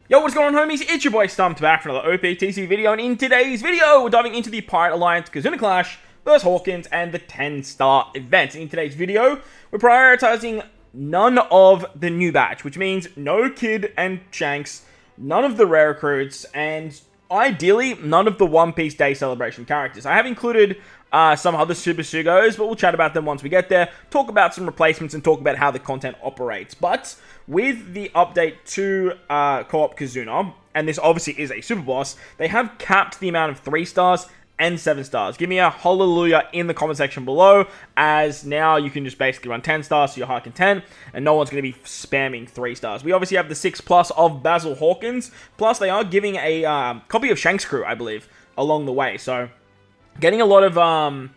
Yo, what's going on, homies? It's your boy StumpD back for another OPTC video, and in today's video, we're diving into the Pirate Alliance KIZUNA Clash versus HAWKINS and the 10-star event. In today's video, we're prioritizing none of the new batch, which means no Kid and Shanks, none of the rare recruits, and ideally, none of the One Piece Day Celebration characters. I have included some other Super Sugos, but we'll chat about them once we get there, talk about some replacements, and talk about how the content operates. But with the update to Co-op KIZUNA, and this obviously is a Super Boss, they have capped the amount of 3 stars and 7 stars. Give me a hallelujah in the comment section below, as now you can just basically run 10 stars, so you're hiking 10, and no one's going to be spamming 3 stars. We obviously have the 6+ of Basil Hawkins, plus they are giving a copy of Shanks' crew, I believe, along the way, so getting a lot of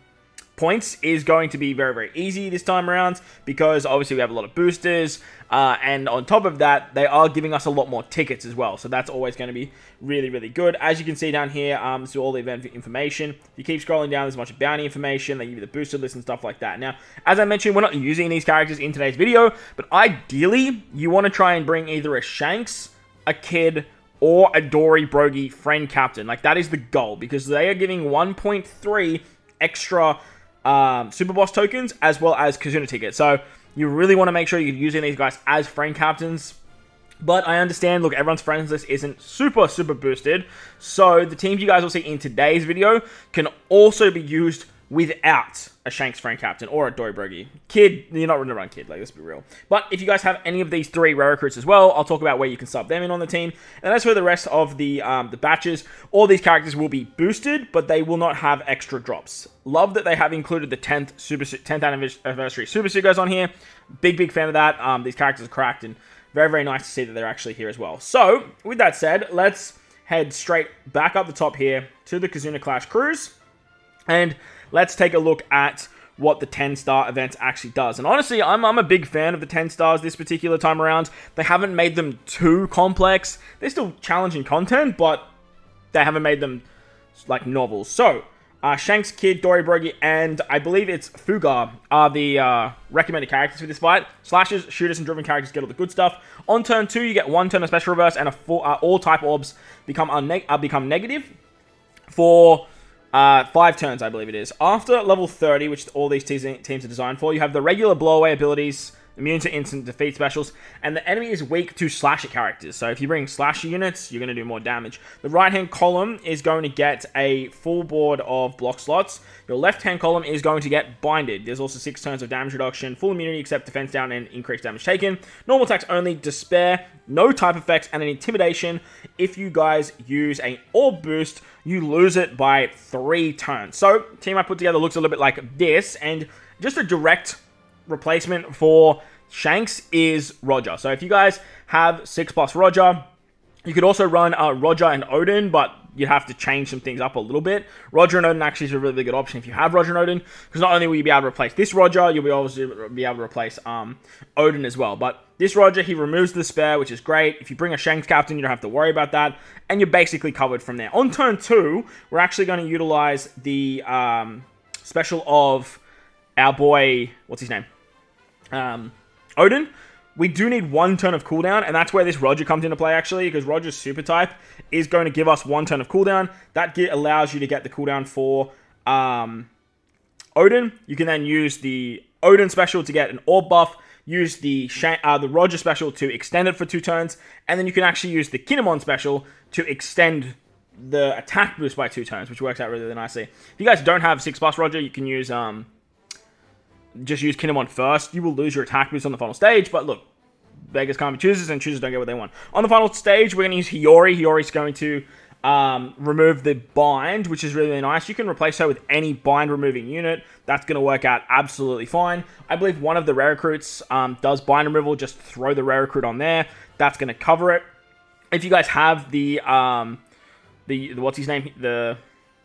points is going to be very, very easy this time around, because obviously we have a lot of boosters, and on top of that, they are giving us a lot more tickets as well, so that's always going to be really, really good. As you can see down here, this is all the event information. If you keep scrolling down, there's a bunch of bounty information, they give you the booster list and stuff like that. Now, as I mentioned, we're not using these characters in today's video, but ideally, you want to try and bring either a Shanks, a Kid, or a Dory Brogy friend captain. Like, that is the goal, because they are giving 1.3 extra Super Boss tokens, as well as KIZUNA tickets. So, you really want to make sure you're using these guys as friend captains. But I understand, look, everyone's friends list isn't super boosted. So, the teams you guys will see in today's video can also be used without a Shanks friend captain or a Dory Brogy. Kid, you're not going to run Kid, like, let's be real. But if you guys have any of these 3 rare recruits as well, I'll talk about where you can sub them in on the team. And as for the rest of the batches, all these characters will be boosted, but they will not have extra drops. Love that they have included the 10th anniversary Super Sugos on here. Big fan of that. These characters are cracked, and very nice to see that they're actually here as well. So, with that said, let's head straight back up the top here to the KIZUNA Clash Cruise. And let's take a look at what the 10-star event actually does. And honestly, I'm a big fan of the 10 stars this particular time around. They haven't made them too complex. They're still challenging content, but they haven't made them like novels. So, Shanks, Kid, Dory Brogy, and I believe it's Fuga are the recommended characters for this fight. Slashers, shooters, and driven characters get all the good stuff. On turn 2, you get 1 turn of special reverse, and all type orbs become negative for 5 turns, I believe it is. After level 30, which all these teams are designed for, you have the regular blowaway abilities, immune to instant defeat specials, and the enemy is weak to slasher characters. So if you bring slasher units, you're going to do more damage. The right-hand column is going to get a full board of block slots. Your left-hand column is going to get binded. There's also 6 turns of damage reduction, full immunity except defense down and increased damage taken. Normal attacks only, despair, no type effects, and an intimidation. If you guys use an orb boost, you lose it by 3 turns. So, the team I put together looks a little bit like this, and just a direct replacement for Shanks is Roger. So if you guys have 6+ Roger, you could also run Roger and Odin, but you'd have to change some things up a little bit. Roger and Odin actually is a really good option if you have Roger and Odin, because not only will you be able to replace this Roger, you'll be able to replace Odin as well. But this Roger, he removes the spare, which is great. If you bring a Shanks captain, you don't have to worry about that, and you're basically covered from there. On turn 2, we're actually going to utilize the special of our boy, what's his name? Odin. We do need 1 turn of cooldown, and that's where this Roger comes into play, actually, because Roger's super type is going to give us 1 turn of cooldown. That allows you to get the cooldown for Odin. You can then use the Odin special to get an orb buff, use the Roger special to extend it for 2 turns, and then you can actually use the Kinemon special to extend the attack boost by 2 turns, which works out really, really nicely. If you guys don't have 6+ Roger, you can use just use Kinemon first. You will lose your attack boost on the final stage, but look, beggars can't be choosers, and choosers don't get what they want. On the final stage, we're going to use Hiyori. Hiyori's going to remove the bind, which is really, really nice. You can replace her with any bind removing unit. That's going to work out absolutely fine. I believe one of the rare recruits does bind removal. Just throw the rare recruit on there. That's going to cover it. If you guys have the what's his name?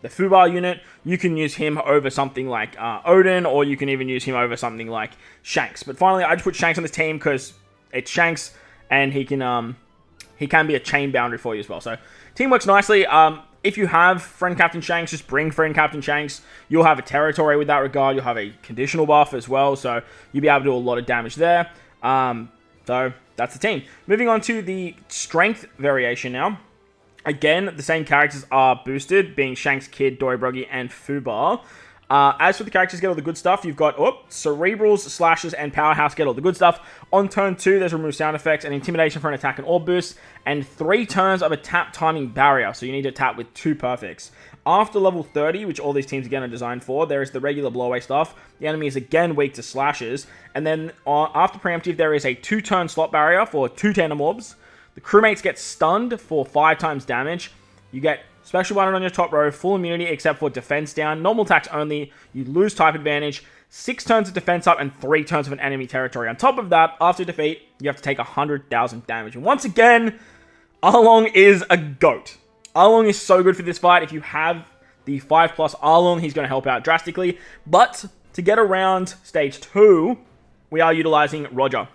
The Fubar unit, you can use him over something like Odin, or you can even use him over something like Shanks. But finally, I just put Shanks on this team because it's Shanks, and he can be a chain boundary for you as well. So, team works nicely. If you have Friend Captain Shanks, just bring Friend Captain Shanks. You'll have a territory with that regard. You'll have a conditional buff as well, so you'll be able to do a lot of damage there. So, that's the team. Moving on to the strength variation now. Again, the same characters are boosted, being Shanks, Kid, Doribrogi, and Fubar. As for the characters get all the good stuff, you've got Cerebrals, Slashes, and Powerhouse get all the good stuff. On turn 2, there's remove sound effects and Intimidation for an attack and orb boost, and 3 turns of a tap timing barrier, so you need to tap with 2 perfects. After level 30, which all these teams again are designed for, there is the regular blowaway stuff. The enemy is again weak to Slashes, and then after preemptive, there is a 2-turn slot barrier for 2 tandem orbs. The crewmates get stunned for 5 times damage. You get special button on your top row, full immunity except for defense down, normal attacks only, you lose type advantage, 6 turns of defense up, and 3 turns of an enemy territory. On top of that, after defeat, you have to take 100,000 damage. And once again, Arlong is a GOAT. Arlong is so good for this fight. If you have the 5+ Arlong, he's going to help out drastically. But to get around stage 2, we are utilizing Roger.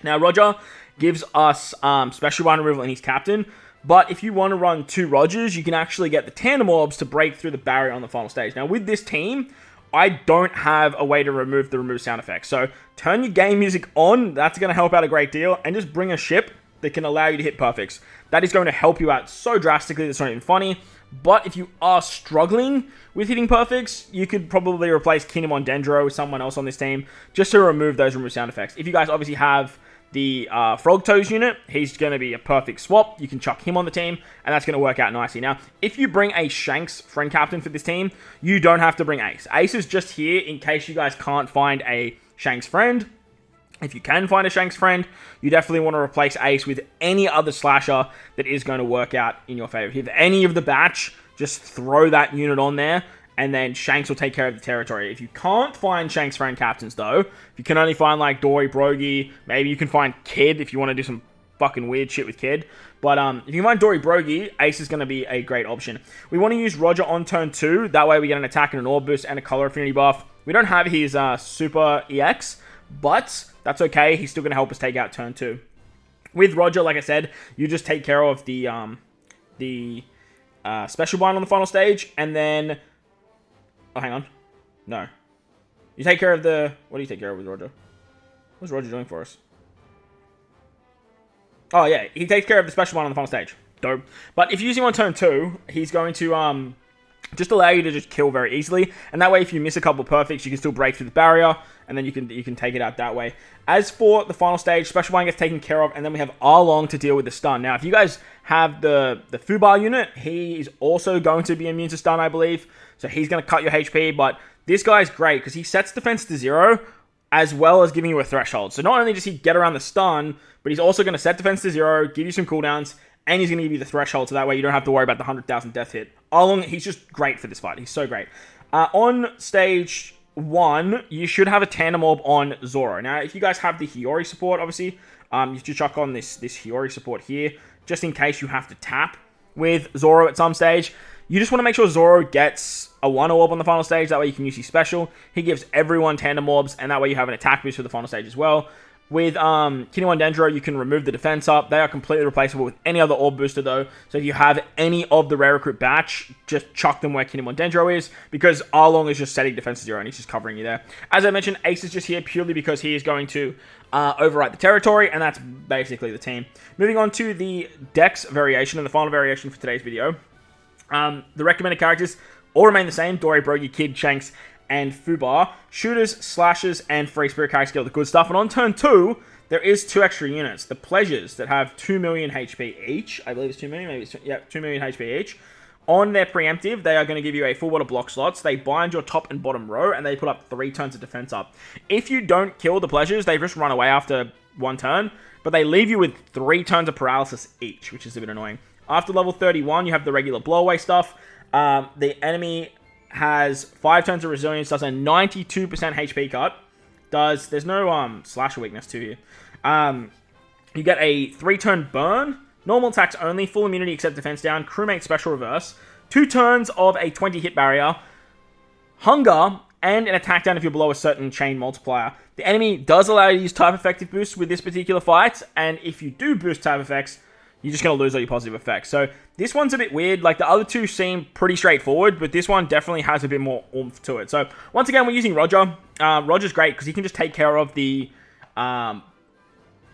Now, Roger gives us special run removal and he's captain. But if you want to run 2 Rogers, you can actually get the tandem orbs to break through the barrier on the final stage. Now, with this team, I don't have a way to remove the remove sound effects. So turn your game music on. That's going to help out a great deal. And just bring a ship that can allow you to hit perfects. That is going to help you out so drastically, that's not even funny. But if you are struggling with hitting perfects, you could probably replace Kinemon Dendro with someone else on this team just to remove those remove sound effects. If you guys obviously have the Frog Toes unit, he's going to be a perfect swap. You can chuck him on the team, and that's going to work out nicely. Now, if you bring a Shanks friend captain for this team, you don't have to bring Ace. Ace is just here in case you guys can't find a Shanks friend. If you can find a Shanks friend, you definitely want to replace Ace with any other slasher that is going to work out in your favor. If any of the batch, just throw that unit on there, and then Shanks will take care of the territory. If you can't find Shanks friend captains, though, if you can only find, like, Dory Brogy, maybe you can find Kid if you want to do some fucking weird shit with Kid. But if you can find Dory Brogy, Ace is going to be a great option. We want to use Roger on turn 2. That way we get an attack and an orb boost and a color affinity buff. We don't have his Super EX, but that's okay. He's still going to help us take out turn 2. With Roger, like I said, you just take care of the special bind on the final stage, and then... Oh, hang on. No. You take care of the... What do you take care of with Roger? What's Roger doing for us? Oh, yeah. He takes care of the special one on the final stage. Dope. But if you use him on turn 2, he's going to just allow you to just kill very easily. And that way, if you miss a couple of perfects, you can still break through the barrier. And then you can take it out that way. As for the final stage, special one gets taken care of. And then we have Arlong to deal with the stun. Now, if you guys have the Fubar unit, he is also going to be immune to stun, I believe. So he's going to cut your HP, but this guy's great because he sets defense to 0 as well as giving you a threshold. So not only does he get around the stun, but he's also going to set defense to 0, give you some cooldowns, and he's going to give you the threshold so that way you don't have to worry about the 100,000 death hit. Arlong, he's just great for this fight. He's so great. On stage 1, you should have a tandem orb on Zoro. Now, if you guys have the Hiyori support, obviously, you should chuck on this Hiyori support here, just in case you have to tap with Zoro at some stage. You just want to make sure Zoro gets a 1 orb on the final stage. That way you can use his special. He gives everyone tandem orbs, and that way you have an attack boost for the final stage as well. With Kinemon Dendro, you can remove the defense up. They are completely replaceable with any other orb booster, though. So if you have any of the rare recruit batch, just chuck them where Kinemon Dendro is, because Arlong is just setting defense to 0, and he's just covering you there. As I mentioned, Ace is just here purely because he is going to overwrite the territory, and that's basically the team. Moving on to the Dex variation, and the final variation for today's video. The recommended characters all remain the same. Dory, Brogy, Kid, Shanks, and Fubar. Shooters, slashers, and free spirit characters get all the good stuff. And on turn 2, there is 2 extra units. The Pleasures that have 2 million HP each. I believe it's 2 million. Maybe it's 2 million HP each. On their preemptive, they are going to give you a full water block slots. They bind your top and bottom row, and they put up 3 turns of defense up. If you don't kill the Pleasures, they just run away after 1 turn. But they leave you with 3 turns of paralysis each, which is a bit annoying. After level 31, you have the regular blowaway stuff. The enemy has 5 turns of resilience, does a 92% HP cut. There's no slasher weakness to you. You get a 3-turn burn, normal attacks only, full immunity except defense down, crewmate special reverse, 2 turns of a 20 hit barrier, hunger, and an attack down if you're below a certain chain multiplier. The enemy does allow you to use type effective boosts with this particular fight, and if you do boost type effects, you're just going to lose all your positive effects. So this one's a bit weird. Like, the other two seem pretty straightforward, but this one definitely has a bit more oomph to it. So once again, we're using Roger. Roger's great because he can just take care of the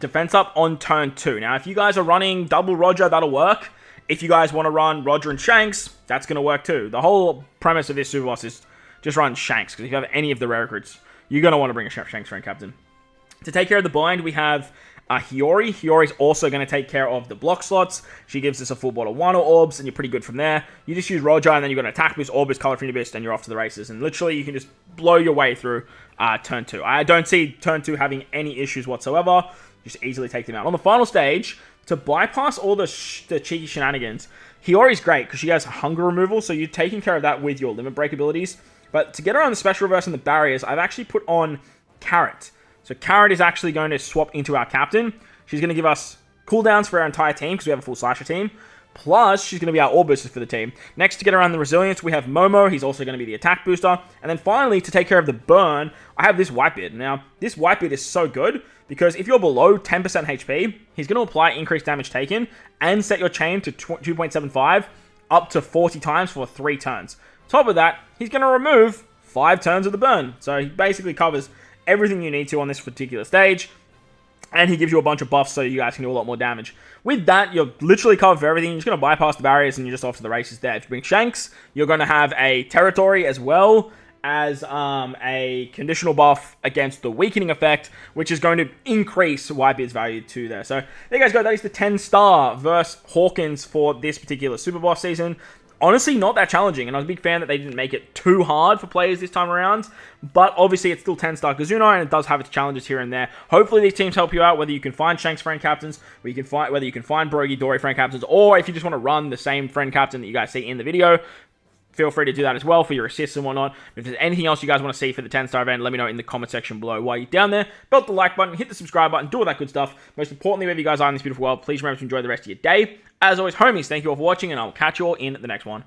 defense up on turn 2. Now, if you guys are running double Roger, that'll work. If you guys want to run Roger and Shanks, that's going to work too. The whole premise of this super boss is just run Shanks, because if you have any of the rare recruits, you're going to want to bring a Shanks friend captain. To take care of the bind, we have Hiyori. Hiyori's also going to take care of the block slots. She gives us a full bottle of Wano orbs, and you're pretty good from there. You just use Roger, and then you've got an attack boost, orb boost, color affinity boost, and you're off to the races. And literally, you can just blow your way through turn 2. I don't see turn 2 having any issues whatsoever. Just easily take them out. On the final stage, to bypass all the cheeky shenanigans, Hiyori's great, because she has hunger removal, so you're taking care of that with your limit break abilities. But to get around the special reverse and the barriers, I've actually put on Carrot. So Carrot is actually going to swap into our captain. She's going to give us cooldowns for our entire team, because we have a full slasher team. Plus, she's going to be our orb boosters for the team. Next, to get around the resilience, we have Momo. He's also going to be the attack booster. And then finally, to take care of the burn, I have this Whitebeard. Now, this Whitebeard is so good, because if you're below 10% HP, he's going to apply increased damage taken and set your chain to 2.75 up to 40 times for 3 turns. Top of that, he's going to remove 5 turns of the burn. So he basically covers everything you need to on this particular stage, and he gives you a bunch of buffs so you guys can do a lot more damage. With that, you're literally covered for everything. You're just going to bypass the barriers, and you're just off to the races there. If you bring Shanks, you're going to have a territory as well as a conditional buff against the weakening effect, which is going to increase Whitebeard's value to there. So there you guys go. That is the 10-star versus Hawkins for this particular Super Boss season. Honestly, not that challenging, and I was a big fan that they didn't make it too hard for players this time around, but obviously it's still 10-star KIZUNA, and it does have its challenges here and there. Hopefully these teams help you out, whether you can find Shanks friend captains, whether you can find Brogy Dory friend captains, or if you just want to run the same friend captain that you guys see in the video, feel free to do that as well for your assists and whatnot. If there's anything else you guys want to see for the 10-star event, let me know in the comment section below. While you're down there, belt the like button, hit the subscribe button, do all that good stuff. Most importantly, wherever you guys are in this beautiful world, please remember to enjoy the rest of your day. As always, homies, thank you all for watching, and I'll catch you all in the next one.